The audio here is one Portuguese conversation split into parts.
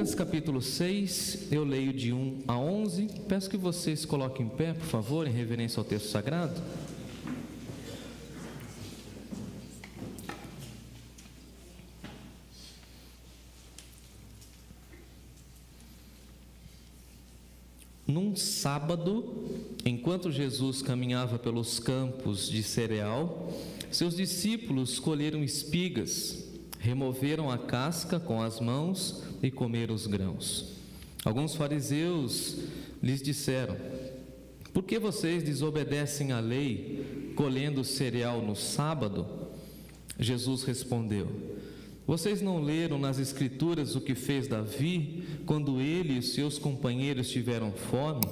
Capítulo 6, eu leio de 1 a 11. Peço que vocês coloquem em pé, por favor, em reverência ao texto sagrado. Num sábado, enquanto Jesus caminhava pelos campos de cereal, seus discípulos colheram espigas, removeram a casca com as mãos e comeram os grãos. Alguns fariseus lhes disseram: por que vocês desobedecem à lei, colhendo cereal no sábado? Jesus respondeu: vocês não leram nas Escrituras o que fez Davi, quando ele e os seus companheiros tiveram fome?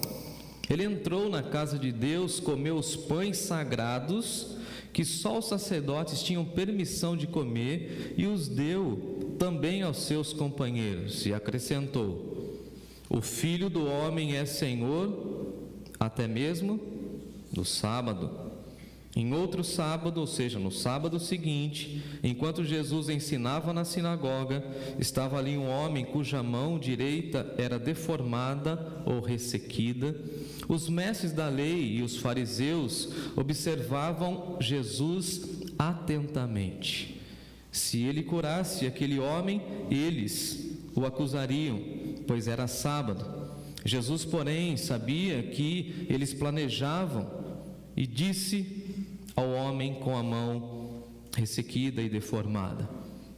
Ele entrou na casa de Deus, comeu os pães sagrados, que só os sacerdotes tinham permissão de comer, e os deu também aos seus companheiros, e acrescentou: o Filho do Homem é Senhor, até mesmo do sábado. Em outro sábado, ou seja, no sábado seguinte, enquanto Jesus ensinava na sinagoga, estava ali um homem cuja mão direita era deformada ou ressequida. Os mestres da lei e os fariseus observavam Jesus atentamente. Se ele curasse aquele homem, eles o acusariam, pois era sábado. Jesus, porém, sabia que eles planejavam e disse ao homem com a mão ressequida e deformada: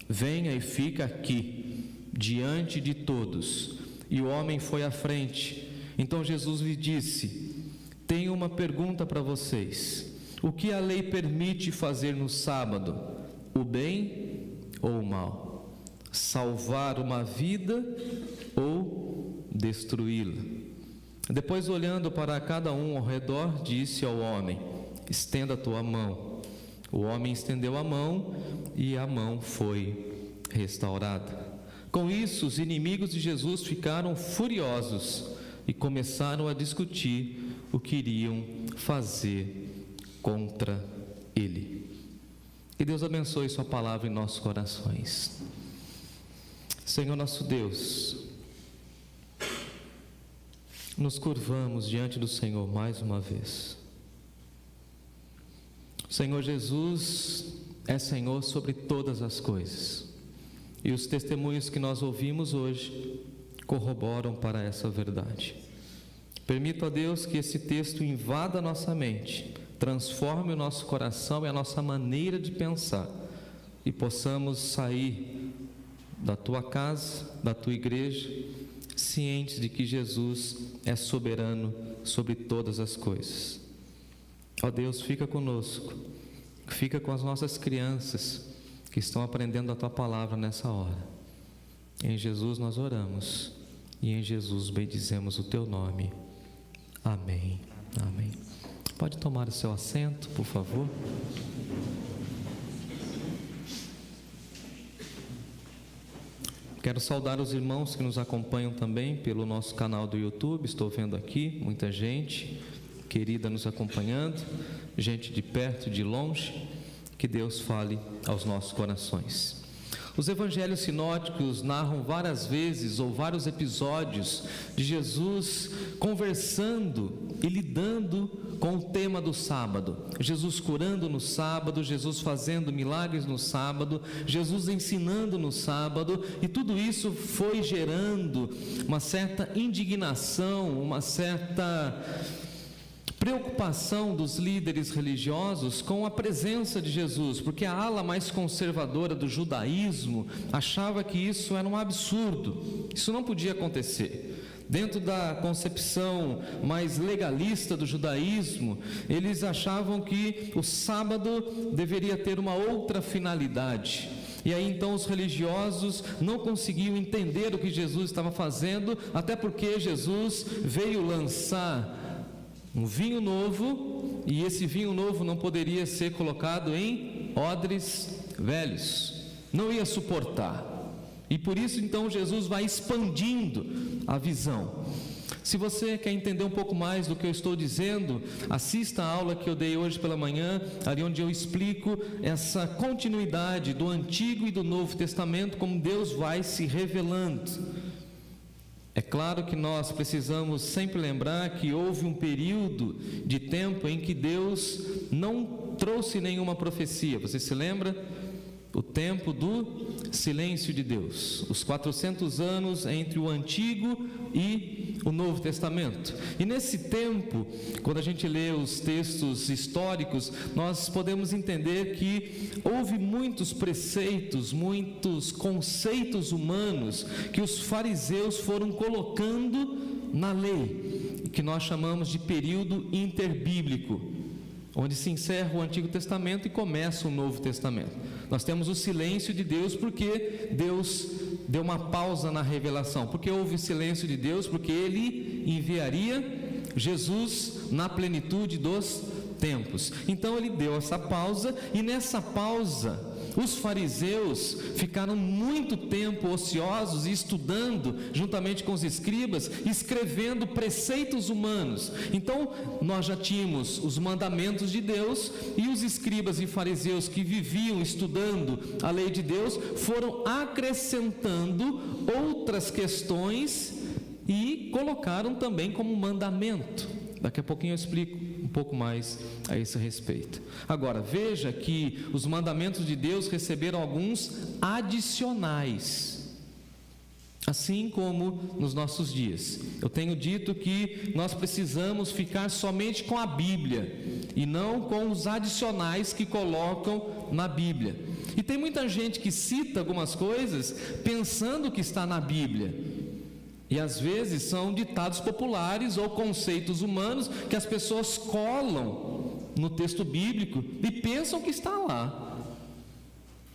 venha e fica aqui, diante de todos. E o homem foi à frente. Então Jesus lhe disse: tenho uma pergunta para vocês. O que a lei permite fazer no sábado? O bem ou o mal? Salvar uma vida ou destruí-la? Depois, olhando para cada um ao redor, disse ao homem: estenda a tua mão. O homem estendeu a mão e a mão foi restaurada. Com isso, os inimigos de Jesus ficaram furiosos e começaram a discutir o que iriam fazer contra ele. Que Deus abençoe sua palavra em nossos corações. Senhor nosso Deus, nos curvamos diante do Senhor mais uma vez. O Senhor Jesus é Senhor sobre todas as coisas, e os testemunhos que nós ouvimos hoje corroboram para essa verdade. Permita, ó Deus, que esse texto invada a nossa mente, transforme o nosso coração e a nossa maneira de pensar, e possamos sair da tua casa, da tua igreja, cientes de que Jesus é soberano sobre todas as coisas. Ó Deus, fica conosco, fica com as nossas crianças que estão aprendendo a tua palavra nessa hora. Em Jesus nós oramos e em Jesus bendizemos o teu nome. Amém. Amém. Pode tomar o seu assento, por favor. Quero saudar os irmãos que nos acompanham também pelo nosso canal do YouTube. Estou vendo aqui muita gente querida nos acompanhando, gente de perto e de longe. Que Deus fale aos nossos corações. Os evangelhos sinóticos narram várias vezes ou vários episódios de Jesus conversando e lidando com o tema do sábado. Jesus curando no sábado, Jesus fazendo milagres no sábado, Jesus ensinando no sábado, e tudo isso foi gerando uma certa indignação, uma certa preocupação dos líderes religiosos com a presença de Jesus, porque a ala mais conservadora do judaísmo achava que isso era um absurdo, isso não podia acontecer. Dentro da concepção mais legalista do judaísmo, eles achavam que o sábado deveria ter uma outra finalidade. E aí então os religiosos não conseguiam entender o que Jesus estava fazendo, até porque Jesus veio lançar um vinho novo, e esse vinho novo não poderia ser colocado em odres velhos, não ia suportar. E por isso então Jesus vai expandindo a visão. Se você quer entender um pouco mais do que eu estou dizendo, assista a aula que eu dei hoje pela manhã, ali onde eu explico essa continuidade do Antigo e do Novo Testamento, como Deus vai se revelando. É claro que nós precisamos sempre lembrar que houve um período de tempo em que Deus não trouxe nenhuma profecia. Você se lembra? O tempo do silêncio de Deus, os 400 anos entre o Antigo e o Novo Testamento. E nesse tempo, quando a gente lê os textos históricos, nós podemos entender que houve muitos preceitos, muitos conceitos humanos que os fariseus foram colocando na lei, que nós chamamos de período interbíblico, onde se encerra o Antigo Testamento e começa o Novo Testamento. Nós temos o silêncio de Deus porque Deus deu uma pausa na revelação. Porque houve silêncio de Deus? Porque Ele enviaria Jesus na plenitude dos tempos. Então Ele deu essa pausa, e nessa pausa os fariseus ficaram muito tempo ociosos e estudando, juntamente com os escribas, escrevendo preceitos humanos. Então nós já tínhamos os mandamentos de Deus, e os escribas e fariseus que viviam estudando a lei de Deus foram acrescentando outras questões e colocaram também como mandamento. Daqui a pouquinho eu explico um pouco mais a esse respeito. Agora, veja que os mandamentos de Deus receberam alguns adicionais, assim como nos nossos dias. Eu tenho dito que nós precisamos ficar somente com a Bíblia e não com os adicionais que colocam na Bíblia. E tem muita gente que cita algumas coisas pensando que está na Bíblia. E às vezes são ditados populares ou conceitos humanos que as pessoas colam no texto bíblico e pensam que está lá.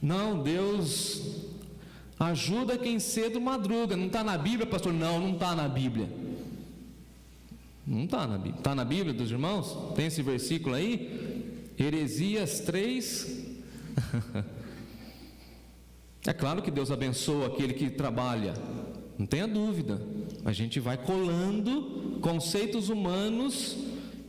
Não, Deus ajuda quem cedo madruga. Não está na Bíblia, pastor? Não, não está na Bíblia. Não está na Bíblia. Está na Bíblia dos irmãos? Tem esse versículo aí? Heresias 3. É claro que Deus abençoa aquele que trabalha, não tenha dúvida. A gente vai colando conceitos humanos.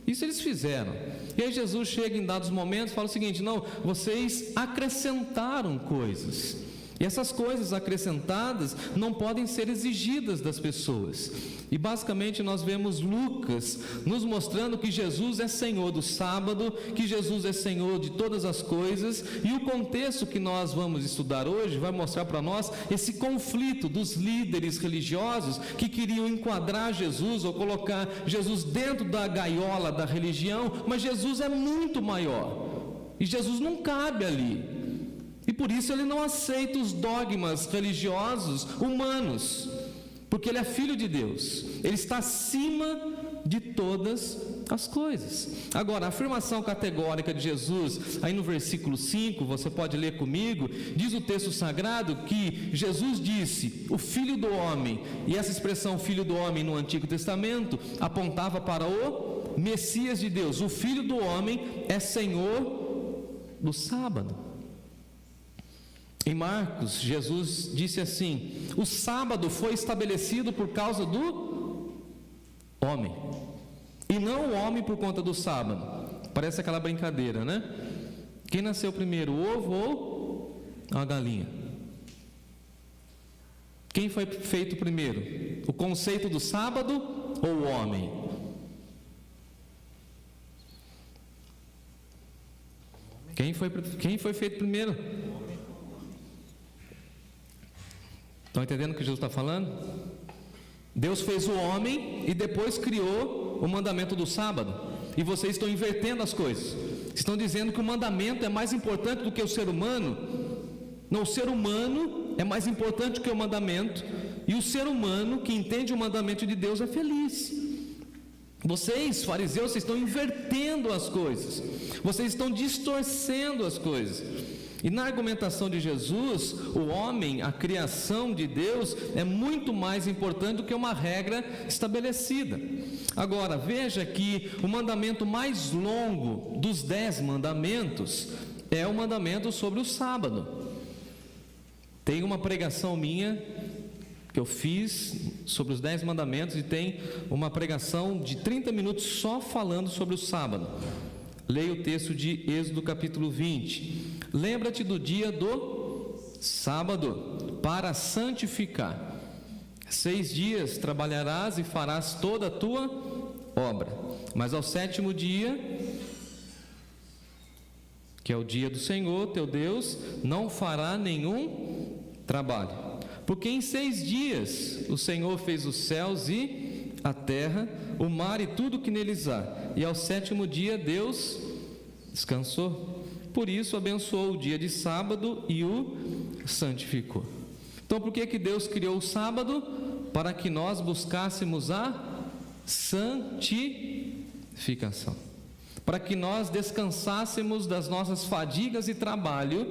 Isso eles fizeram. E aí Jesus chega em dados momentos e fala o seguinte: não, vocês acrescentaram coisas. E essas coisas acrescentadas não podem ser exigidas das pessoas. E basicamente nós vemos Lucas nos mostrando que Jesus é Senhor do sábado, que Jesus é Senhor de todas as coisas. E o contexto que nós vamos estudar hoje vai mostrar para nós esse conflito dos líderes religiosos que queriam enquadrar Jesus ou colocar Jesus dentro da gaiola da religião, mas Jesus é muito maior e Jesus não cabe ali. E por isso ele não aceita os dogmas religiosos humanos, porque ele é filho de Deus, ele está acima de todas as coisas. Agora, a afirmação categórica de Jesus, aí no versículo 5, você pode ler comigo, diz o texto sagrado que Jesus disse, o Filho do Homem, e essa expressão Filho do Homem no Antigo Testamento apontava para o Messias de Deus. O Filho do Homem é Senhor do sábado. Em Marcos, Jesus disse assim: o sábado foi estabelecido por causa do homem, e não o homem por conta do sábado. Parece aquela brincadeira, né? Quem nasceu primeiro, o ovo ou a galinha? Quem foi feito primeiro? O conceito do sábado ou o homem? Quem foi feito primeiro? Estão entendendo o que Jesus está falando? Deus fez o homem e depois criou o mandamento do sábado. E vocês estão invertendo as coisas. Estão dizendo que o mandamento é mais importante do que o ser humano. Não, o ser humano é mais importante que o mandamento. E o ser humano que entende o mandamento de Deus é feliz. Vocês, fariseus, vocês estão invertendo as coisas. Vocês estão distorcendo as coisas. E na argumentação de Jesus, o homem, a criação de Deus, é muito mais importante do que uma regra estabelecida. Agora, veja que o mandamento mais longo dos 10 mandamentos é o mandamento sobre o sábado. Tem uma pregação minha que eu fiz sobre os 10 mandamentos, e tem uma pregação de 30 minutos só falando sobre o sábado. Leia o texto de Êxodo capítulo 20. Lembra-te do dia do sábado para santificar. 6 dias trabalharás e farás toda a tua obra, mas ao 7º dia, que é o dia do Senhor teu Deus, não fará nenhum trabalho, porque em 6 dias o Senhor fez os céus e a terra, o mar e tudo que neles há, e ao 7º dia Deus descansou. Por isso abençoou o dia de sábado e o santificou. Então, por que Deus criou o sábado? Para que nós buscássemos a santificação, para que nós descansássemos das nossas fadigas e trabalho,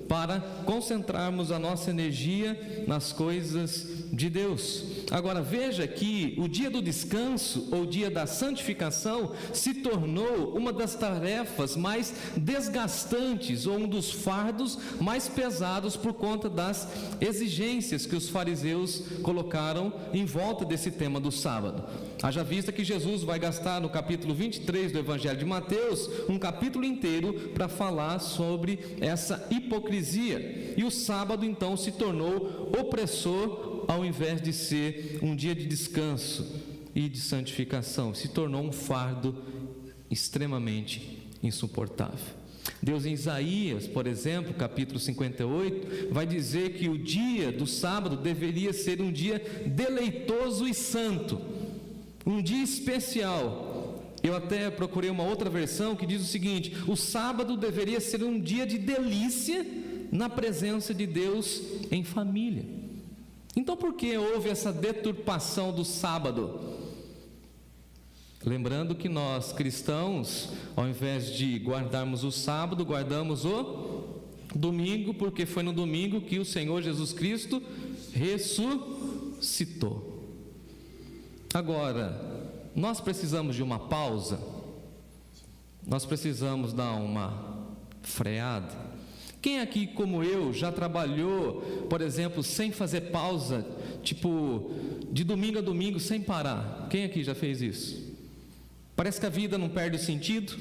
para concentrarmos a nossa energia nas coisas de Deus. Agora veja que o dia do descanso, ou dia da santificação, se tornou uma das tarefas mais desgastantes, ou um dos fardos mais pesados, por conta das exigências que os fariseus colocaram em volta desse tema do sábado. Haja vista que Jesus vai gastar no capítulo 23 do Evangelho de Mateus um capítulo inteiro para falar sobre essa hipocrisia, e o sábado então se tornou opressor, ao invés de ser um dia de descanso e de santificação, se tornou um fardo extremamente insuportável. Deus, em Isaías, por exemplo, capítulo 58, vai dizer que o dia do sábado deveria ser um dia deleitoso e santo, um dia especial. Eu até procurei uma outra versão que diz o seguinte: o sábado deveria ser um dia de delícia na presença de Deus em família. Então, por que houve essa deturpação do sábado? Lembrando que nós cristãos, ao invés de guardarmos o sábado, guardamos o domingo, porque foi no domingo que o Senhor Jesus Cristo ressuscitou. Agora, nós precisamos de uma pausa, nós precisamos dar uma freada. Quem aqui, como eu, já trabalhou, por exemplo, sem fazer pausa, tipo, de domingo a domingo, sem parar? Quem aqui já fez isso? Parece que a vida não perde o sentido.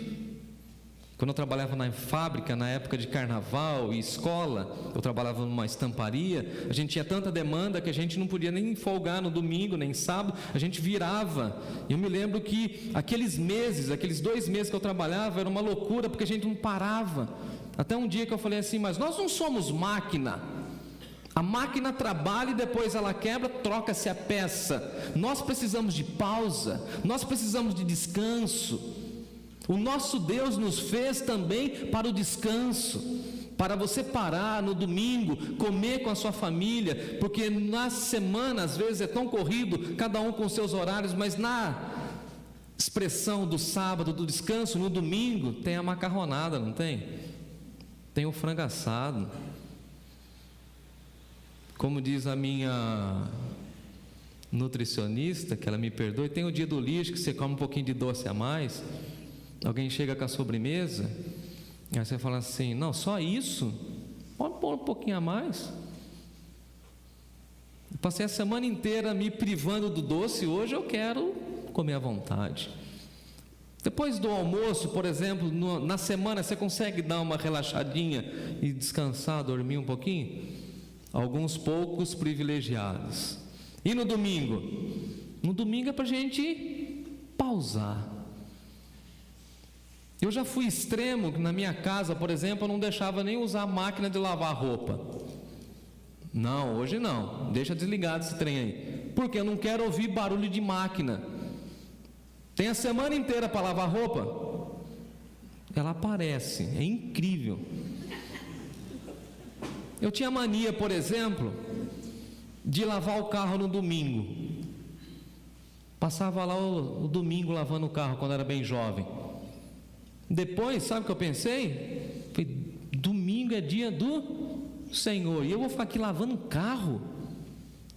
Quando eu trabalhava na fábrica, na época de carnaval e escola, eu trabalhava numa estamparia, a gente tinha tanta demanda que a gente não podia nem folgar no domingo, nem sábado, a gente virava. Eu me lembro que aqueles 2 meses que eu trabalhava, era uma loucura, porque a gente não parava. Até um dia que eu falei assim: mas nós não somos máquina. A máquina trabalha e depois ela quebra, troca-se a peça. Nós precisamos de pausa, nós precisamos de descanso. O nosso Deus nos fez também para o descanso, para você parar no domingo, comer com a sua família, porque na semana às vezes é tão corrido, cada um com seus horários, mas na expressão do sábado, do descanso, no domingo, tem a macarronada, não tem? Tem o frango assado. Como diz a minha nutricionista, que ela me perdoe, tem o dia do lixo, que você come um pouquinho de doce a mais. Alguém chega com a sobremesa, aí você fala assim: não, só isso? Pode pôr um pouquinho a mais. Eu passei a semana inteira me privando do doce, hoje eu quero comer à vontade. Depois do almoço, por exemplo, na semana, você consegue dar uma relaxadinha e descansar, dormir um pouquinho? Alguns poucos privilegiados. E no domingo? No domingo é para a gente pausar. Eu já fui extremo, na minha casa, por exemplo, eu não deixava nem usar a máquina de lavar roupa. Não, hoje não, deixa desligado esse trem aí, porque eu não quero ouvir barulho de máquina. Tem a semana inteira para lavar roupa, ela aparece, é incrível. Eu tinha mania, por exemplo, de lavar o carro no domingo. Passava lá o domingo lavando o carro quando era bem jovem. Depois, sabe o que eu pensei? Falei: domingo é dia do Senhor, e eu vou ficar aqui lavando carro?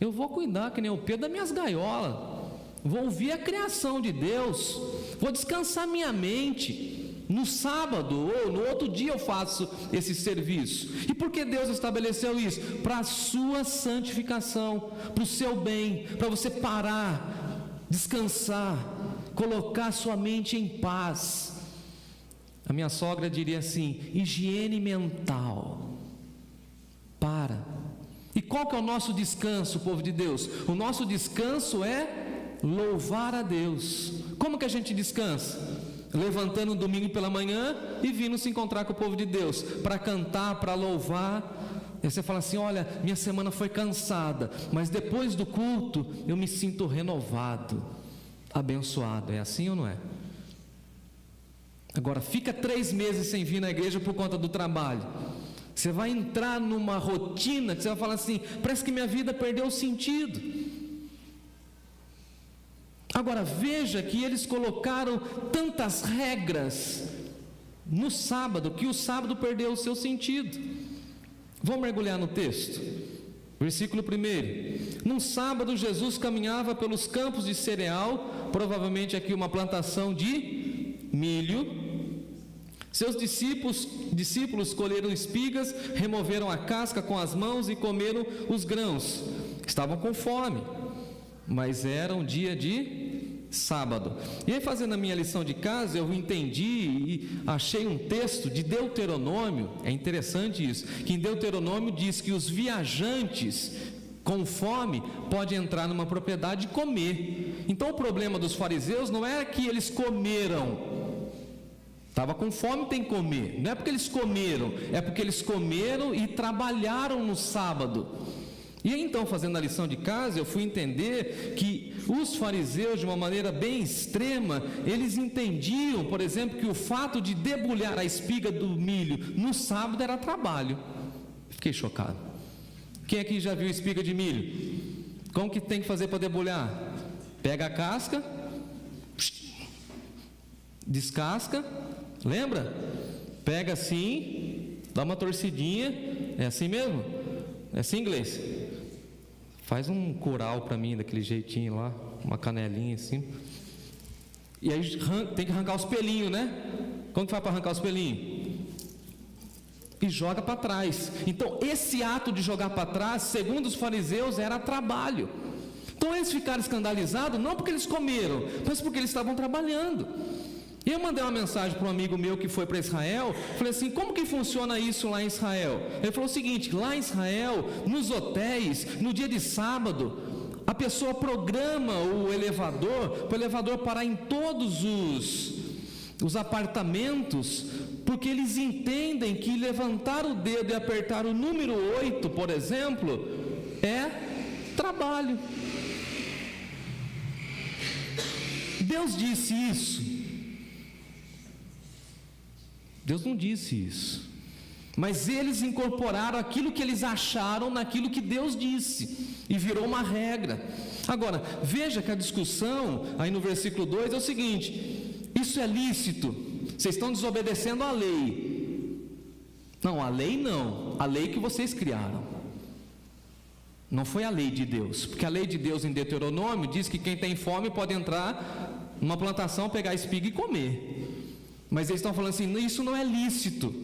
Eu vou cuidar, que nem o Pedro, das minhas gaiolas. Vou ouvir a criação de Deus, vou descansar minha mente. No sábado ou no outro dia eu faço esse serviço. E por que Deus estabeleceu isso? Para a sua santificação, para o seu bem, para você parar, descansar, colocar sua mente em paz. A minha sogra diria assim: higiene mental. Para. E qual que é o nosso descanso, povo de Deus? O nosso descanso é louvar a Deus. Como que a gente descansa? Levantando um domingo pela manhã e vindo se encontrar com o povo de Deus, para cantar, para louvar. Aí você fala assim: olha, minha semana foi cansada, mas depois do culto eu me sinto renovado, abençoado. É assim ou não é? Agora, fica 3 meses sem vir na igreja por conta do trabalho. Você vai entrar numa rotina que você vai falar assim: parece que minha vida perdeu o sentido. Agora, veja que eles colocaram tantas regras no sábado, que o sábado perdeu o seu sentido. Vamos mergulhar no texto. Versículo 1: num sábado Jesus caminhava pelos campos de cereal, provavelmente aqui uma plantação de milho. Seus discípulos colheram espigas, removeram a casca com as mãos e comeram os grãos. Estavam com fome, mas era um dia de sábado. E aí, fazendo a minha lição de casa, eu entendi e achei um texto de Deuteronômio. É interessante isso, que em Deuteronômio diz que os viajantes com fome podem entrar numa propriedade e comer. Então o problema dos fariseus não é que eles comeram. Estava com fome, tem que comer. Não é porque eles comeram, é porque eles comeram e trabalharam no sábado. E então, fazendo a lição de casa, eu fui entender que os fariseus, de uma maneira bem extrema, eles entendiam, por exemplo, que o fato de debulhar a espiga do milho no sábado era trabalho. Fiquei chocado. Quem aqui já viu espiga de milho? Como que tem que fazer para debulhar? Pega a casca, descasca, lembra? Pega assim, dá uma torcidinha. É assim mesmo? É assim, inglês? Faz um curau para mim daquele jeitinho lá, uma canelinha assim. E aí tem que arrancar os pelinhos, né? Como que faz para arrancar os pelinhos? E joga para trás. Então esse ato de jogar para trás, segundo os fariseus, era trabalho. Então eles ficaram escandalizados, não porque eles comeram, mas porque eles estavam trabalhando. E eu mandei uma mensagem para um amigo meu que foi para Israel. Falei assim: como que funciona isso lá em Israel? Ele falou o seguinte: lá em Israel, nos hotéis, no dia de sábado, a pessoa programa o elevador, para o elevador parar em todos os apartamentos, porque eles entendem que levantar o dedo e apertar o número 8, por exemplo, é trabalho. Deus disse isso? Deus não disse isso, mas eles incorporaram aquilo que eles acharam naquilo que Deus disse, e virou uma regra. Agora, veja que a discussão, aí no versículo 2, é o seguinte: isso é lícito? Vocês estão desobedecendo a lei. Não, a lei não, a lei que vocês criaram. Não foi a lei de Deus, porque a lei de Deus em Deuteronômio diz que quem tem fome pode entrar numa plantação, pegar espiga e comer. Mas eles estão falando assim: isso não é lícito.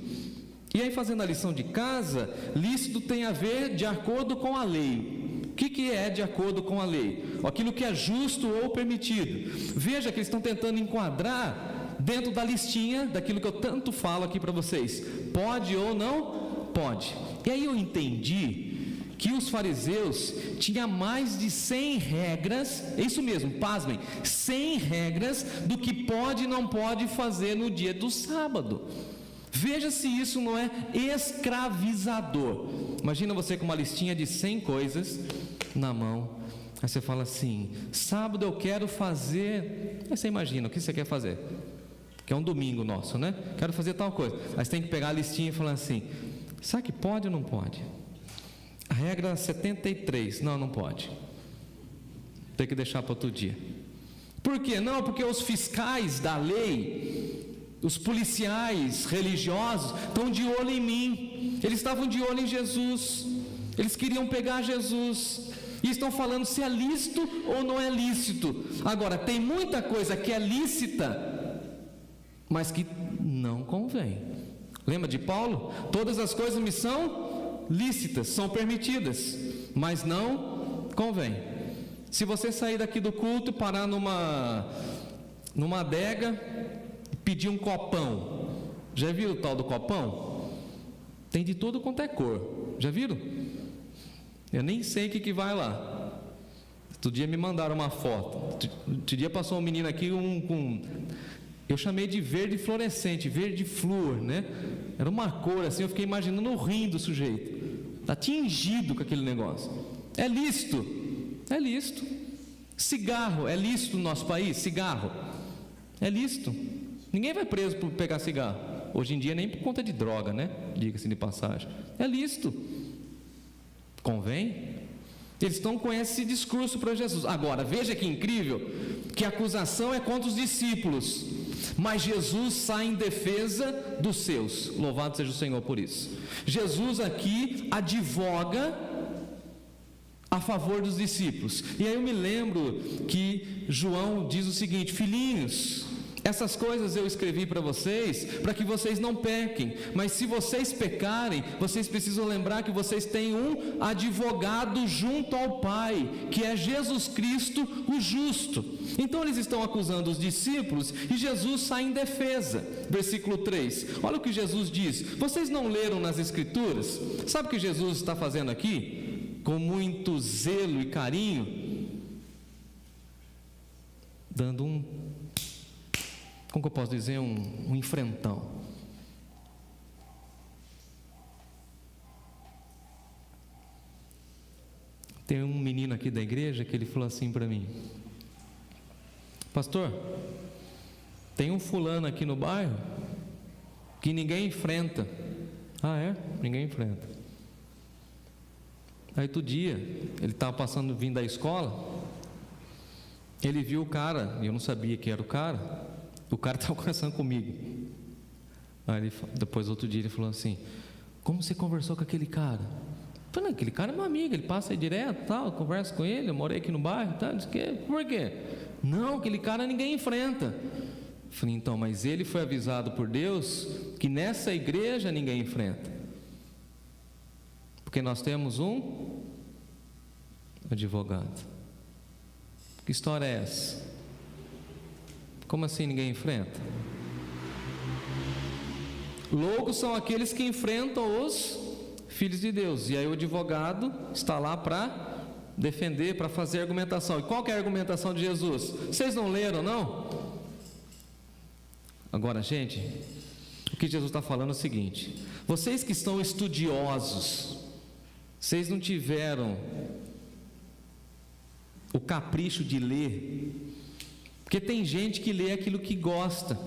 E aí, fazendo a lição de casa, lícito tem a ver de acordo com a lei. O que é de acordo com a lei? Aquilo que é justo ou permitido. Veja que eles estão tentando enquadrar dentro da listinha daquilo que eu tanto falo aqui para vocês. Pode ou não pode. E aí eu entendi que os fariseus tinham mais de 100 regras, é isso mesmo, pasmem, 100 regras do que pode e não pode fazer no dia do sábado. Veja se isso não é escravizador. Imagina você com uma listinha de 100 coisas na mão, aí você fala assim: sábado eu quero fazer. Aí você imagina o que você quer fazer, que é um domingo nosso, né? Quero fazer tal coisa. Aí você tem que pegar a listinha e falar assim: será que pode ou não pode? A regra 73, não pode. Tem que deixar para outro dia. Por quê? Não, porque os fiscais da lei, os policiais religiosos, estão de olho em mim. Eles estavam de olho em Jesus. Eles queriam pegar Jesus. E estão falando se é lícito ou não é lícito. Agora, tem muita coisa que é lícita, mas que não convém. Lembra de Paulo? Todas as coisas me são lícitas, são permitidas, mas não convém. Se você sair daqui do culto, parar numa adega, pedir um copão, já viram o tal do copão? Tem de tudo quanto é cor, já viram? Eu nem sei o que vai lá. Outro dia me mandaram uma foto. Outro dia passou um menino aqui eu chamei de verde fluorescente, verde flúor, né? Era uma cor assim, eu fiquei imaginando o rim do sujeito. Está tingido com aquele negócio. É lícito. É lícito. Cigarro é lícito no nosso país? Cigarro é lícito. Ninguém vai preso por pegar cigarro. Hoje em dia nem por conta de droga, né? Diga-se de passagem. É lícito. Convém? Eles estão com esse discurso para Jesus. Agora, veja que incrível, que a acusação é contra os discípulos, mas Jesus sai em defesa dos seus. Louvado seja o Senhor por isso. Jesus aqui advoga a favor dos discípulos. E aí eu me lembro que João diz o seguinte: filhinhos, essas coisas eu escrevi para vocês, para que vocês não pequem, mas se vocês pecarem, vocês precisam lembrar que vocês têm um advogado junto ao Pai, que é Jesus Cristo, o justo. Então eles estão acusando os discípulos, e Jesus sai em defesa. Versículo 3, olha o que Jesus diz: vocês não leram nas Escrituras? Sabe o que Jesus está fazendo aqui? Com muito zelo e carinho, dando como que eu posso dizer, um enfrentão. Tem um menino aqui da igreja que ele falou assim para mim: pastor, tem um fulano aqui no bairro que ninguém enfrenta. Ah, é? Ninguém enfrenta. Aí outro dia, ele estava vindo da escola, ele viu o cara, e eu não sabia que era o cara estava conversando comigo. Aí depois outro dia ele falou assim: como você conversou com aquele cara? Eu falei: não, aquele cara é meu amigo, ele passa aí direto, tal, eu converso com ele, eu morei aqui no bairro, tal, disse que, por quê? Não, aquele cara ninguém enfrenta. Eu falei: então, mas ele foi avisado por Deus que nessa igreja ninguém enfrenta, porque nós temos um advogado. Que história é essa? Como assim ninguém enfrenta? Loucos são aqueles que enfrentam os filhos de Deus. E aí o advogado está lá para defender, para fazer argumentação. E qual que é a argumentação de Jesus? Vocês não leram, não? Agora, gente, o que Jesus está falando é o seguinte: vocês que estão estudiosos, vocês não tiveram o capricho de ler, porque tem gente que lê aquilo que gosta,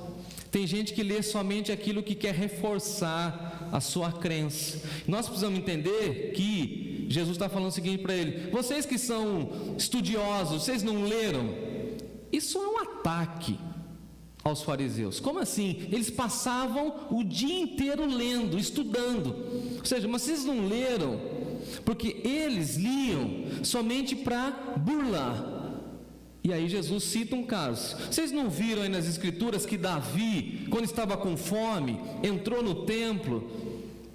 tem gente que lê somente aquilo que quer reforçar a sua crença. Nós precisamos entender que Jesus está falando o seguinte para ele: vocês que são estudiosos, vocês não leram? Isso é um ataque aos fariseus. Como assim? Eles passavam o dia inteiro lendo, estudando. Ou seja, mas vocês não leram, porque eles liam somente para burlar. E aí Jesus cita um caso. Vocês não viram aí nas Escrituras que Davi, quando estava com fome, entrou no templo,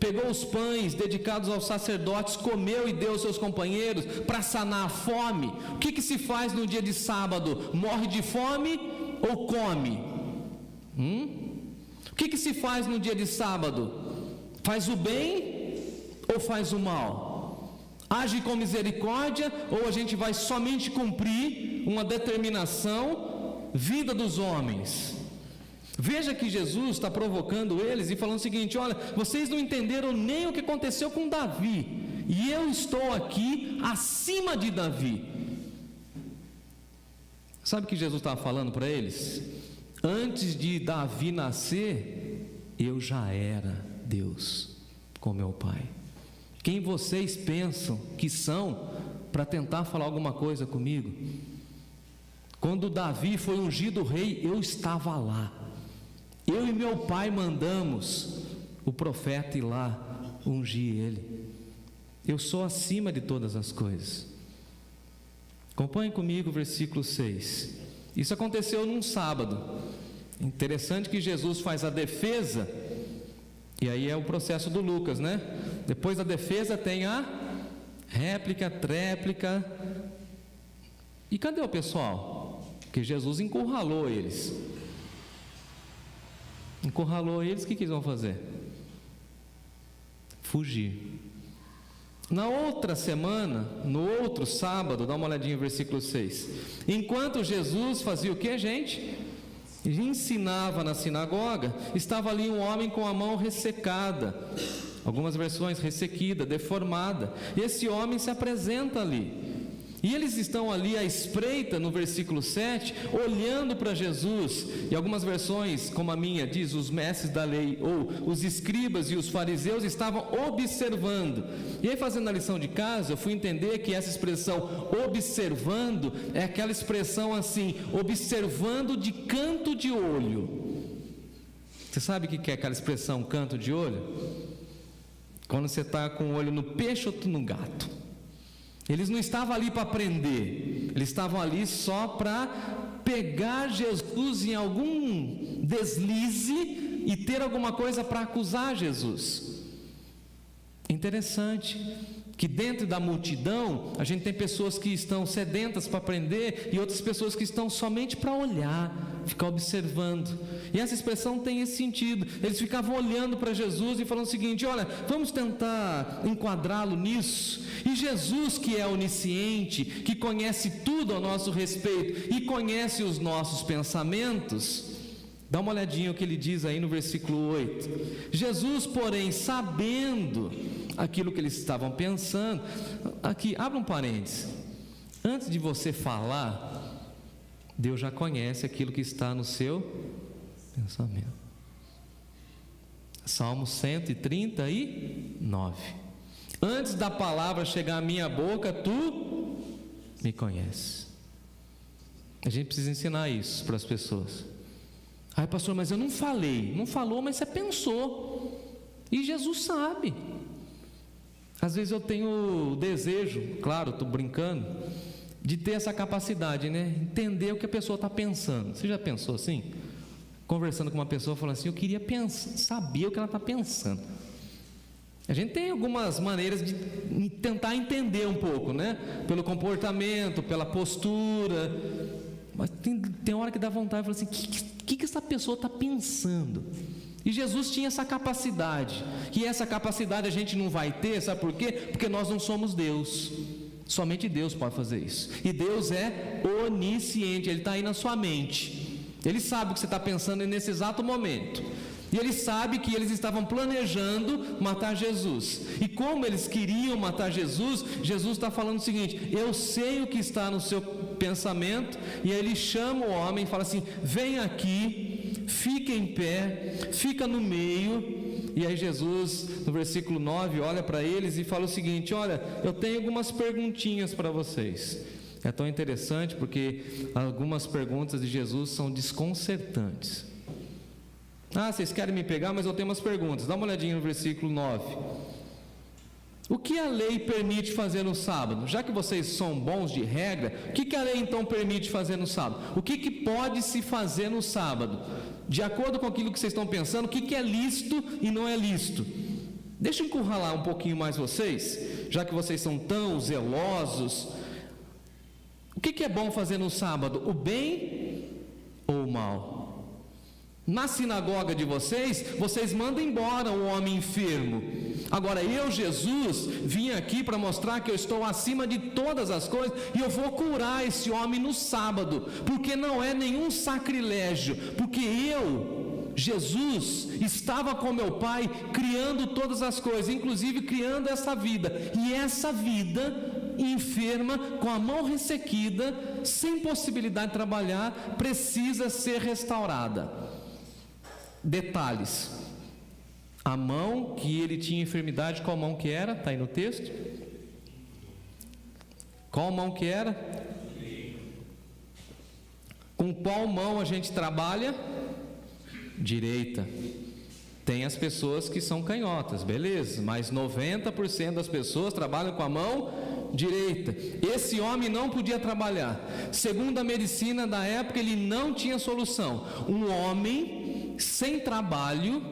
pegou os pães dedicados aos sacerdotes, comeu e deu aos seus companheiros para sanar a fome? O que se faz no dia de sábado? Morre de fome ou come? O que se faz no dia de sábado? Faz o bem ou faz o mal? Age com misericórdia ou a gente vai somente cumprir uma determinação vinda dos homens? Veja que Jesus está provocando eles e falando o seguinte: olha, vocês não entenderam nem o que aconteceu com Davi, e eu estou aqui acima de Davi. Sabe o que Jesus estava falando para eles? Antes de Davi nascer, eu já era Deus com meu Pai. Quem vocês pensam que são para tentar falar alguma coisa comigo? Quando Davi foi ungido rei, eu estava lá. Eu e meu pai mandamos o profeta ir lá ungir ele. Eu sou acima de todas as coisas. Acompanhe comigo o versículo 6. Isso aconteceu num sábado. Interessante que Jesus faz a defesa, e aí é o processo do Lucas, né? Depois da defesa tem a réplica, tréplica. E cadê o pessoal? Porque Jesus encurralou eles. O que eles vão fazer? Fugir. Na outra semana, no outro sábado, dá uma olhadinha no versículo 6. Enquanto Jesus fazia o que, gente? Ensinava na sinagoga, estava ali um homem com a mão ressecada, algumas versões ressequida, deformada. E esse homem se apresenta ali. E eles estão ali à espreita, no versículo 7, olhando para Jesus. E algumas versões, como a minha, diz: os mestres da lei, ou os escribas e os fariseus estavam observando. E aí, fazendo a lição de casa, eu fui entender que essa expressão observando é aquela expressão assim, observando de canto de olho. Você sabe o que é aquela expressão canto de olho? Quando você está com o olho no peixe ou no gato. Eles não estavam ali para aprender, eles estavam ali só para pegar Jesus em algum deslize e ter alguma coisa para acusar Jesus. Interessante que dentro da multidão a gente tem pessoas que estão sedentas para aprender e outras pessoas que estão somente para olhar, ficar observando. E essa expressão tem esse sentido. Eles ficavam olhando para Jesus e falando o seguinte: olha, vamos tentar enquadrá-lo nisso. E Jesus, que é onisciente, que conhece tudo ao nosso respeito e conhece os nossos pensamentos, dá uma olhadinha o que ele diz aí no versículo 8. Jesus, porém, sabendo aquilo que eles estavam pensando, aqui, abre um parênteses, antes de você falar, Deus já conhece aquilo que está no seu pensamento. Salmo 139. Antes da palavra chegar à minha boca, tu me conheces. A gente precisa ensinar isso para as pessoas. Ai, pastor, mas eu não falei. Não falou, mas você pensou. E Jesus sabe. Às vezes eu tenho o desejo, claro, estou brincando, de ter essa capacidade, né? Entender o que a pessoa está pensando. Você já pensou assim? Conversando com uma pessoa, falando assim: eu queria saber o que ela está pensando. A gente tem algumas maneiras de tentar entender um pouco, né? Pelo comportamento, pela postura. Mas tem hora que dá vontade de falar assim: o que essa pessoa está pensando? E Jesus tinha essa capacidade, e essa capacidade a gente não vai ter, sabe por quê? Porque nós não somos Deus, somente Deus pode fazer isso, e Deus é onisciente, Ele está aí na sua mente, Ele sabe o que você está pensando nesse exato momento, e Ele sabe que eles estavam planejando matar Jesus, e como eles queriam matar Jesus, Jesus está falando o seguinte: eu sei o que está no seu pensamento, e aí Ele chama o homem e fala assim: vem aqui, fica em pé, fica no meio. E aí Jesus, no versículo 9, olha para eles e fala o seguinte: olha, eu tenho algumas perguntinhas para vocês. É tão interessante porque algumas perguntas de Jesus são desconcertantes. Ah, vocês querem me pegar, mas eu tenho umas perguntas. Dá uma olhadinha no versículo 9. O que a lei permite fazer no sábado? Já que vocês são bons de regra, o que a lei então permite fazer no sábado? O que pode se fazer no sábado? De acordo com aquilo que vocês estão pensando, o que é lícito e não é lícito? Deixa eu encurralar um pouquinho mais vocês, já que vocês são tão zelosos. O que é bom fazer no sábado? O bem ou o mal? Na sinagoga de vocês mandam embora o homem enfermo. Agora eu, Jesus, vim aqui para mostrar que eu estou acima de todas as coisas e eu vou curar esse homem no sábado, porque não é nenhum sacrilégio, porque eu, Jesus, estava com meu Pai criando todas as coisas, inclusive criando essa vida, e essa vida enferma, com a mão ressequida, sem possibilidade de trabalhar, precisa ser restaurada. Detalhes: a mão que ele tinha enfermidade, qual mão que era? Está aí no texto. Qual mão que era? Com qual mão a gente trabalha? Direita. Tem as pessoas que são canhotas, beleza, mas 90% das pessoas trabalham com a mão direita. Esse homem não podia trabalhar. Segundo a medicina da época, ele não tinha solução. Um homem sem trabalho,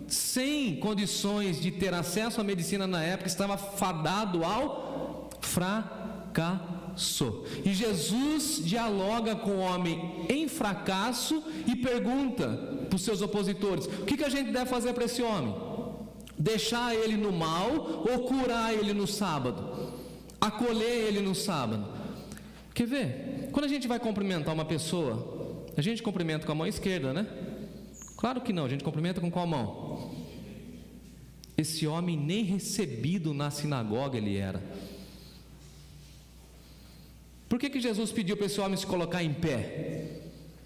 sem condições de ter acesso à medicina na época, estava fadado ao fracasso. E Jesus dialoga com o homem em fracasso e pergunta para os seus opositores: o que a gente deve fazer para esse homem? deixar ele no mal ou curar ele no sábado, acolher ele no sábado. Quer ver? Quando a gente vai cumprimentar uma pessoa, a gente cumprimenta com a mão esquerda, né? Claro que não, a gente cumprimenta com qual mão? Esse homem nem recebido na sinagoga ele era. Por que Jesus pediu para esse homem se colocar em pé?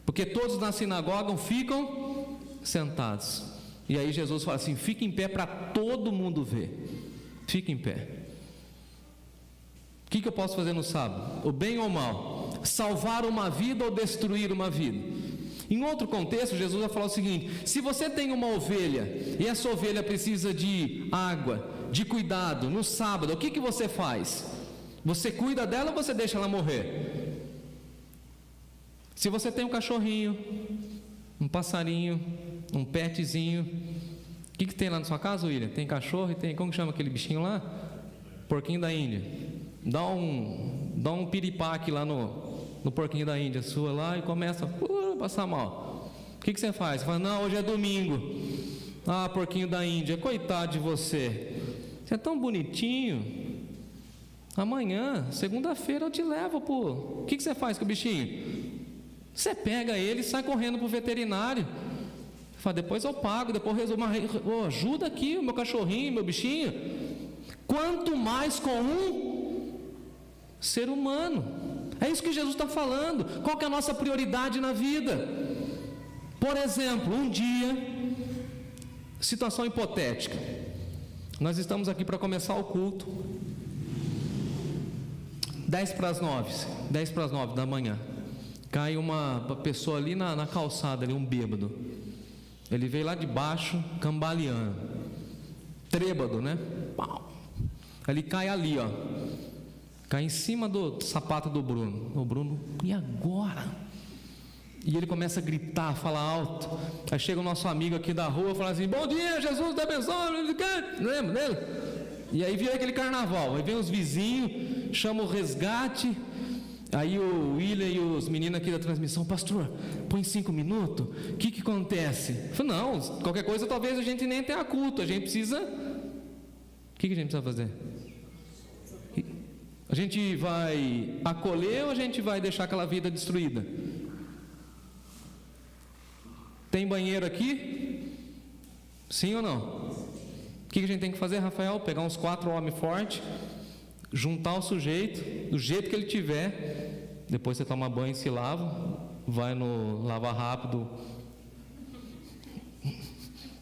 Porque todos na sinagoga ficam sentados. E aí Jesus fala assim: fique em pé para todo mundo ver. Fique em pé. O que eu posso fazer no sábado? O bem ou o mal? Salvar uma vida ou destruir uma vida? Em outro contexto, Jesus vai falar o seguinte: se você tem uma ovelha e essa ovelha precisa de água, de cuidado, no sábado, o que você faz? Você cuida dela ou você deixa ela morrer? Se você tem um cachorrinho, um passarinho, um petzinho, o que tem lá na sua casa, William? Tem cachorro e tem, como chama aquele bichinho lá? Porquinho da Índia. Dá um piripaque lá no porquinho da Índia sua lá e começa a passar mal. O que você faz? Você fala: não, hoje é domingo. Ah, porquinho da Índia, coitado de você. Você é tão bonitinho. Amanhã, segunda-feira, eu te levo, pô. O que você faz com o bichinho? Você pega ele e sai correndo para o veterinário. Fala: depois eu pago, depois resolvo. Ajuda aqui o meu cachorrinho, meu bichinho. Quanto mais com um ser humano. É isso que Jesus está falando. Qual que é a nossa prioridade na vida? Por exemplo, um dia, situação hipotética, nós estamos aqui para começar o culto, 10 para as 9 da manhã. Cai uma pessoa ali na calçada, ali, um bêbado. Ele veio lá de baixo, cambaleando, trêbado, né? Pau. Ele cai ali, ó. Cai em cima do sapato do Bruno. O Bruno: e agora? E ele começa a gritar, falar alto. Aí chega o nosso amigo aqui da rua e fala assim: bom dia, Jesus te abençoe. Lembra dele? E aí vem aquele carnaval. Aí vem os vizinhos, chama o resgate. Aí o William e os meninos aqui da transmissão: pastor, põe 5 minutos. O que acontece? Eu falei: não, qualquer coisa talvez a gente nem tenha culto. A gente precisa... O que a gente precisa fazer? A gente vai acolher ou a gente vai deixar aquela vida destruída? Tem banheiro aqui? Sim ou não? O que a gente tem que fazer, Rafael? Pegar uns 4 homens fortes, juntar o sujeito do jeito que ele tiver. Depois você toma banho e se lava, vai no lava rápido,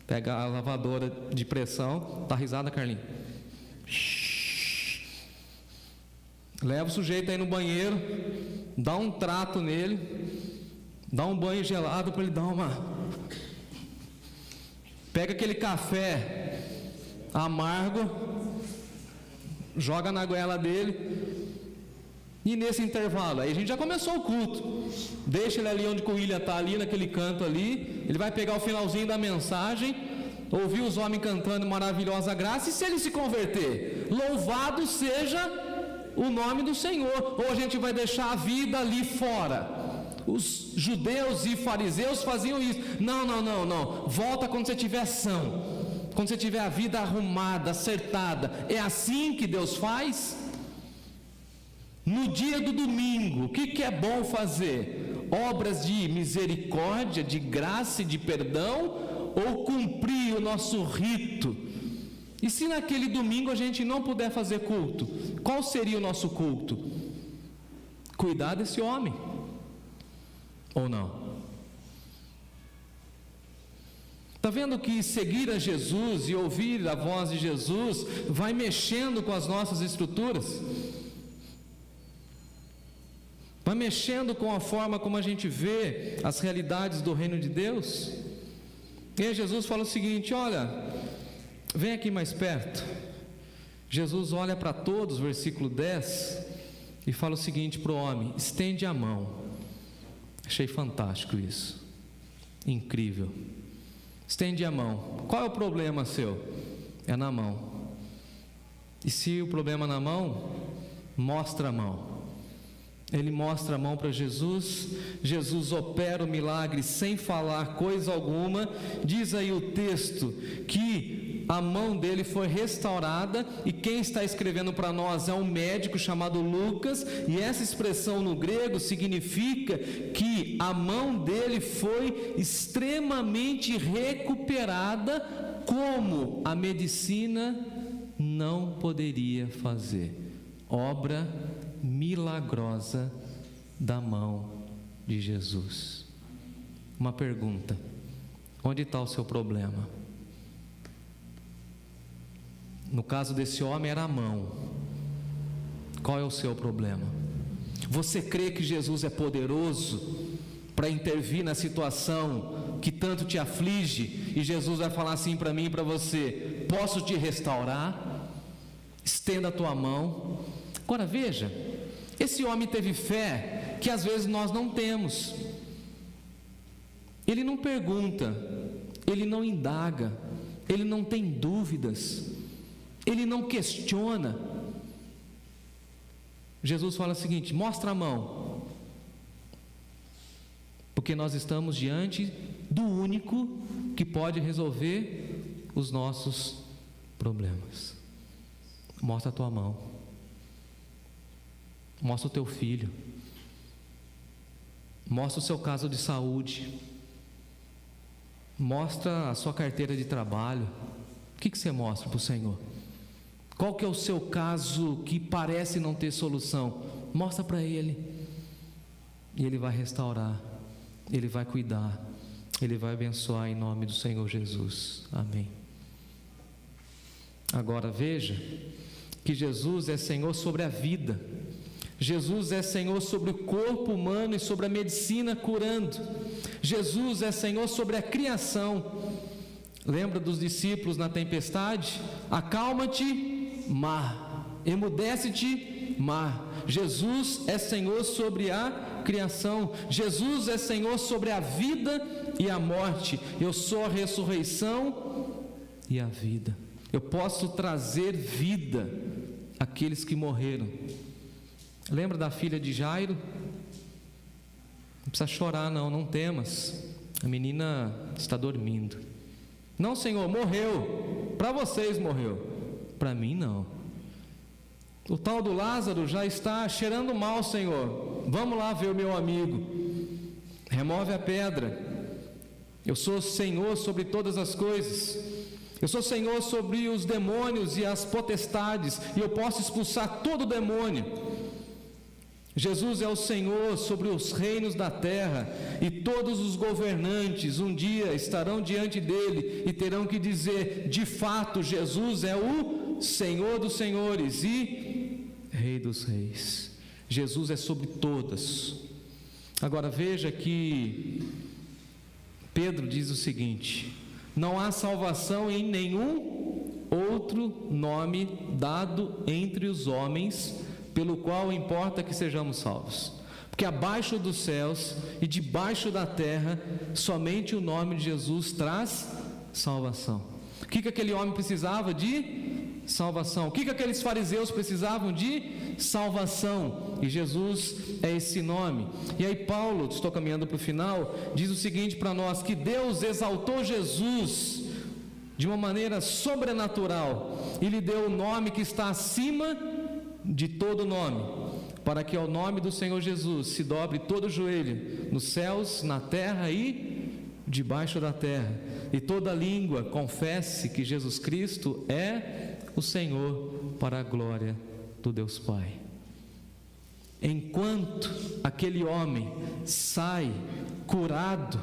pega a lavadora de pressão. Tá risada, Carlinhos? Leva o sujeito aí no banheiro, dá um trato nele, dá um banho gelado para ele dar uma... Pega aquele café amargo, joga na goela dele. E nesse intervalo, aí a gente já começou o culto. Deixa ele ali onde o William está, ali naquele canto ali. Ele vai pegar o finalzinho da mensagem, ouvir os homens cantando maravilhosa graça. E se ele se converter, louvado seja o nome do Senhor. Ou a gente vai deixar a vida ali fora. Os judeus e fariseus faziam isso. Não. Volta quando você tiver são. Quando você tiver a vida arrumada, acertada. É assim que Deus faz? No dia do domingo, o que é bom fazer? Obras de misericórdia, de graça e de perdão? Ou cumprir o nosso rito? E se naquele domingo a gente não puder fazer culto, qual seria o nosso culto? Cuidar desse homem, ou não? Está vendo que seguir a Jesus e ouvir a voz de Jesus vai mexendo com as nossas estruturas? Vai mexendo com a forma como a gente vê as realidades do reino de Deus? E aí Jesus fala o seguinte: olha, vem aqui mais perto. Jesus olha para todos, versículo 10, e fala o seguinte para o homem: estende a mão. Achei fantástico isso, incrível. Estende a mão. Qual é o problema seu? É na mão. E se o problema é na mão, mostra a mão. Ele mostra a mão para Jesus. Jesus opera o milagre sem falar coisa alguma. Diz aí o texto que a mão dele foi restaurada, e quem está escrevendo para nós é um médico chamado Lucas, e essa expressão no grego significa que a mão dele foi extremamente recuperada, como a medicina não poderia fazer. Obra milagrosa da mão de Jesus. Uma pergunta: onde está o seu problema? No caso desse homem era a mão. Qual é o seu problema? Você crê que Jesus é poderoso para intervir na situação que tanto te aflige, e Jesus vai falar assim para mim e para você: posso te restaurar? Estenda a tua mão. Agora veja, esse homem teve fé que às vezes nós não temos. Ele não pergunta, ele não indaga, ele não tem dúvidas, ele não questiona. Jesus fala o seguinte: mostra a mão, porque nós estamos diante do único que pode resolver os nossos problemas. Mostra a tua mão, mostra o teu filho, mostra o seu caso de saúde, mostra a sua carteira de trabalho. O que você mostra para o Senhor? Qual que é o seu caso que parece não ter solução? Mostra para Ele, e Ele vai restaurar, Ele vai cuidar, Ele vai abençoar em nome do Senhor Jesus. Amém. Agora veja que Jesus é Senhor sobre a vida. Jesus é Senhor sobre o corpo humano e sobre a medicina curando. Jesus é Senhor sobre a criação. Lembra dos discípulos na tempestade? Acalma-te, mar. Emudece-te, mar. Jesus é Senhor sobre a criação. Jesus é Senhor sobre a vida e a morte. Eu sou a ressurreição e a vida. Eu posso trazer vida àqueles que morreram. Lembra da filha de Jairo? Não precisa chorar, não temas. A menina está dormindo. Não, Senhor, morreu. Para vocês morreu. Para mim não. O tal do Lázaro já está cheirando mal, Senhor. Vamos lá ver o meu amigo. Remove a pedra. Eu sou Senhor sobre todas as coisas. Eu sou Senhor sobre os demônios e as potestades, e eu posso expulsar todo demônio. Jesus é o Senhor sobre os reinos da terra, e todos os governantes um dia estarão diante dele e terão que dizer: de fato, Jesus é o Senhor dos senhores e Rei dos reis. Jesus é sobre todas. Agora veja que Pedro diz o seguinte: não há salvação em nenhum outro nome dado entre os homens, pelo qual importa que sejamos salvos. Porque abaixo dos céus e debaixo da terra, somente o nome de Jesus traz salvação. O que aquele homem precisava? De salvação. O que aqueles fariseus precisavam? De salvação. E Jesus é esse nome. E aí Paulo, estou caminhando para o final, diz o seguinte para nós: que Deus exaltou Jesus de uma maneira sobrenatural e lhe deu o nome que está acima de todo nome, para que ao nome do Senhor Jesus se dobre todo o joelho, nos céus, na terra e debaixo da terra, e toda língua confesse que Jesus Cristo é o Senhor, para a glória do Deus Pai. Enquanto aquele homem sai curado,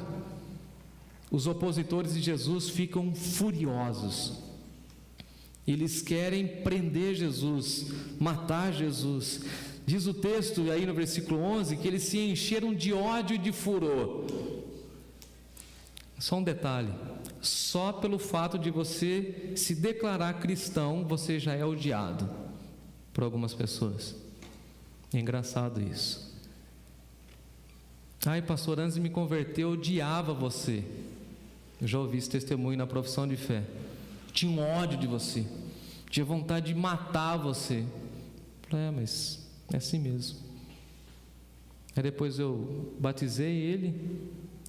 os opositores de Jesus ficam furiosos. Eles querem prender Jesus, matar Jesus. Diz o texto aí no versículo 11 que eles se encheram de ódio e de furor. Só um detalhe: só pelo fato de você se declarar cristão, você já é odiado por algumas pessoas. É engraçado isso. Ai, pastor, antes de me converter eu odiava você. Eu já ouvi esse testemunho na profissão de fé. Tinha um ódio de você, tinha vontade de matar você. Mas é assim mesmo. Aí depois eu batizei ele,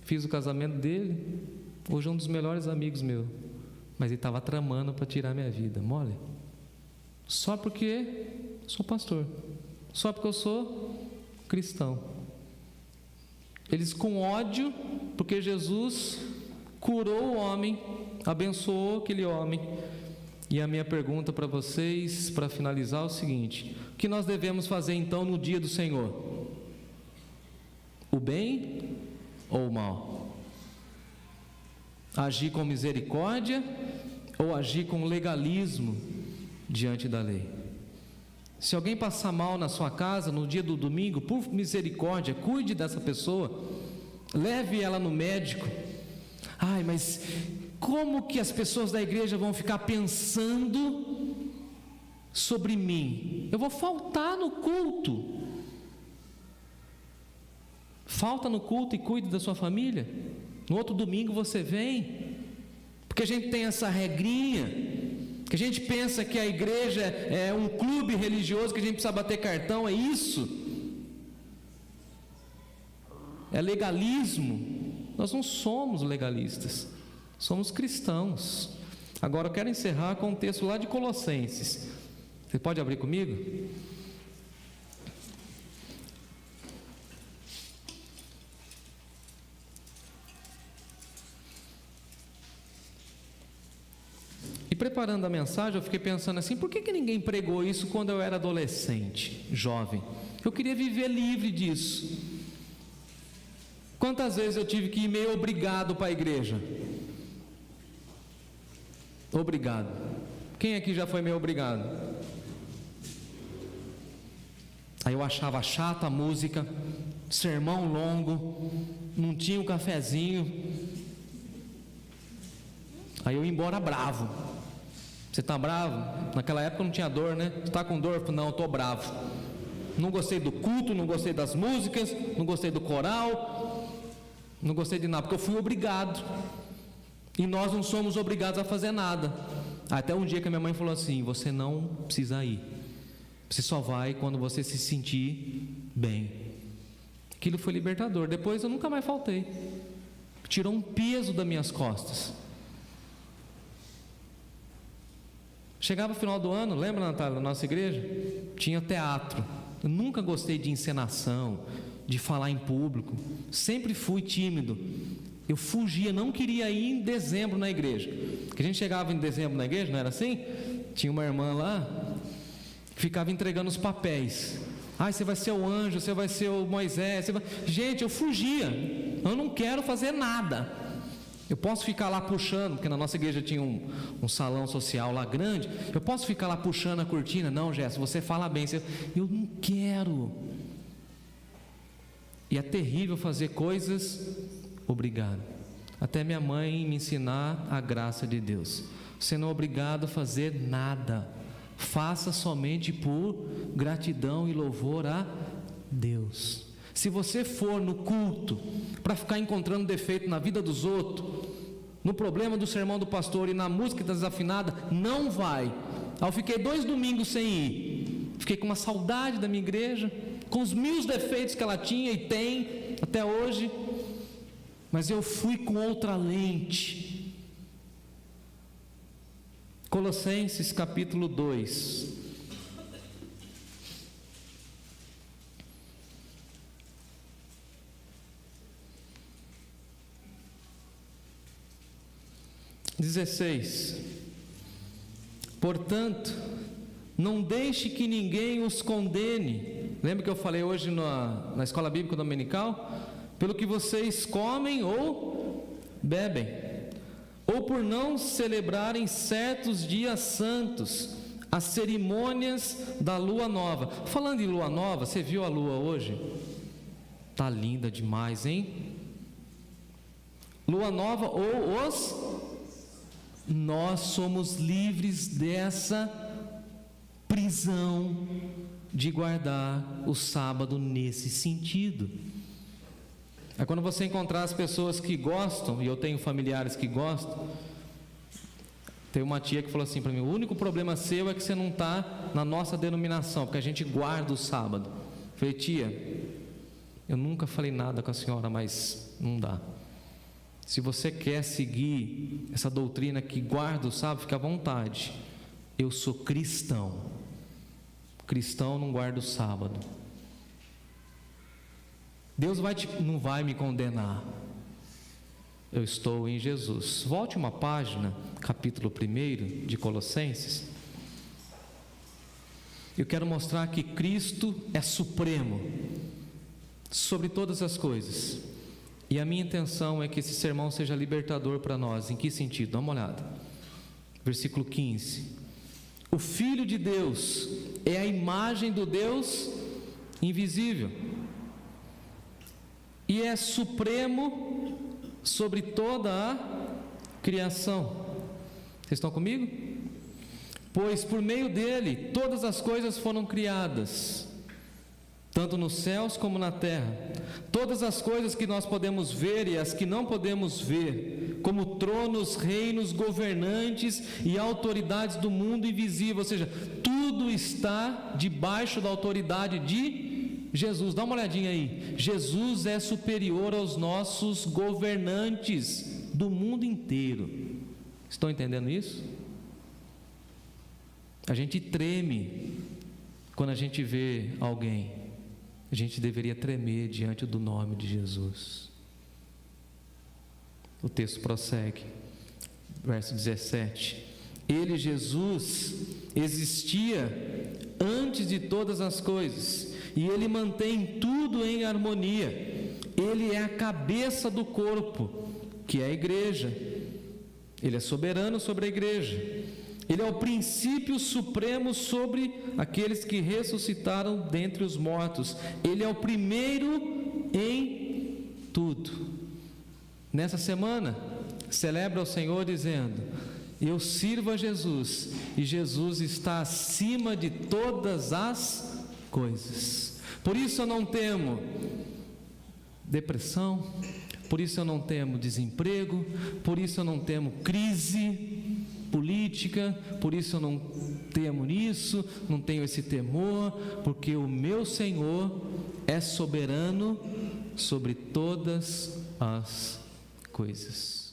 fiz o casamento dele. Hoje é um dos melhores amigos meu. mas ele estava tramando para tirar minha vida, mole? Só porque sou pastor, só porque eu sou cristão. Eles com ódio, porque Jesus curou o homem, abençoou aquele homem. E a minha pergunta para vocês, para finalizar, é o seguinte: o que nós devemos fazer então no dia do Senhor? O bem ou o mal? Agir com misericórdia ou agir com legalismo diante da lei? Se alguém passar mal na sua casa no dia do domingo, por misericórdia, cuide dessa pessoa, leve ela no médico. Ai, mas como que as pessoas da igreja vão ficar pensando sobre mim? Eu vou faltar no culto. Falta no culto e cuide da sua família. No outro domingo você vem. Porque a gente tem essa regrinha, que a gente pensa que a igreja é um clube religioso, que a gente precisa bater cartão. É isso? É legalismo. Nós não somos legalistas, somos cristãos. Agora eu quero encerrar com um texto lá de Colossenses. Você pode abrir comigo? E preparando a mensagem, eu fiquei pensando assim: por que ninguém pregou isso quando eu era adolescente, jovem? Eu queria viver livre disso. Quantas vezes eu tive que ir meio obrigado para a igreja? Obrigado. Quem aqui já foi meio obrigado? Aí eu achava chata a música, sermão longo, não tinha um cafezinho. Aí eu ia embora bravo. Você está bravo? Naquela época não tinha dor, né? Você está com dor? Não, eu estou bravo. Não gostei do culto, não gostei das músicas, não gostei do coral, não gostei de nada, porque eu fui obrigado. E nós não somos obrigados a fazer nada. Até um dia que a minha mãe falou assim: você não precisa ir, você só vai quando você se sentir bem. Aquilo foi libertador. Depois eu nunca mais faltei. Tirou um peso das minhas costas. Chegava o final do ano, lembra, Natália, na nossa igreja? Tinha teatro. Eu nunca gostei de encenação, de falar em público. Sempre fui tímido. Eu fugia, não queria ir em dezembro na igreja. Porque a gente chegava em dezembro na igreja, não era assim? Tinha uma irmã lá que ficava entregando os papéis. Ai, você vai ser o anjo, você vai ser o Moisés. Gente, eu fugia. Eu não quero fazer nada. Eu posso ficar lá puxando, porque na nossa igreja tinha um salão social lá grande. Eu posso ficar lá puxando a cortina? Não, Jéssica, você fala bem. Eu não quero. E é terrível fazer coisas obrigado. Até minha mãe me ensinar a graça de Deus. Você não é obrigado a fazer nada. Faça somente por gratidão e louvor a Deus. Se você for no culto para ficar encontrando defeito na vida dos outros, no problema do sermão do pastor e na música desafinada, não vai. Eu fiquei 2 domingos sem ir. Fiquei com uma saudade da minha igreja, com os 1000 defeitos que ela tinha e tem até hoje, mas eu fui com outra lente. Colossenses capítulo 2. Portanto, não deixe que ninguém os condene. Lembra que eu falei hoje na escola bíblica dominical? Pelo que vocês comem ou bebem, ou por não celebrarem certos dias santos, as cerimônias da lua nova. Falando em lua nova, você viu a lua hoje? Tá linda demais, hein? Lua nova ou os... Nós somos livres dessa prisão de guardar o sábado nesse sentido. É quando você encontrar as pessoas que gostam, e eu tenho familiares que gostam. Tem uma tia que falou assim para mim: o único problema seu é que você não está na nossa denominação, porque a gente guarda o sábado. Eu falei: tia, eu nunca falei nada com a senhora, mas não dá. Se você quer seguir essa doutrina que guarda o sábado, fica à vontade. Eu sou cristão. Cristão não guarda o sábado. Deus não vai me condenar. Eu estou em Jesus. Volte uma página, capítulo 1 de Colossenses. Eu quero mostrar que Cristo é supremo sobre todas as coisas. E a minha intenção é que esse sermão seja libertador para nós. Em que sentido? Dá uma olhada. Versículo 15. O Filho de Deus é a imagem do Deus invisível. E é supremo sobre toda a criação. Vocês estão comigo? Pois por meio dele todas as coisas foram criadas, tanto nos céus como na terra. Todas as coisas que nós podemos ver e as que não podemos ver, como tronos, reinos, governantes e autoridades do mundo invisível, ou seja, tudo está debaixo da autoridade de Jesus. Dá uma olhadinha aí. Jesus é superior aos nossos governantes do mundo inteiro. Estão entendendo isso? A gente treme quando a gente vê alguém. A gente deveria tremer diante do nome de Jesus. O texto prossegue, verso 17. Ele, Jesus, existia antes de todas as coisas, e Ele mantém tudo em harmonia. Ele é a cabeça do corpo, que é a igreja. Ele é soberano sobre a igreja. Ele é o princípio supremo sobre aqueles que ressuscitaram dentre os mortos. Ele é o primeiro em tudo. Nessa semana, celebra o Senhor dizendo: eu sirvo a Jesus, e Jesus está acima de todas as coisas. Por isso eu não temo depressão, por isso eu não temo desemprego, por isso eu não temo crise política, por isso eu não temo nisso, não tenho esse temor, porque o meu Senhor é soberano sobre todas as coisas.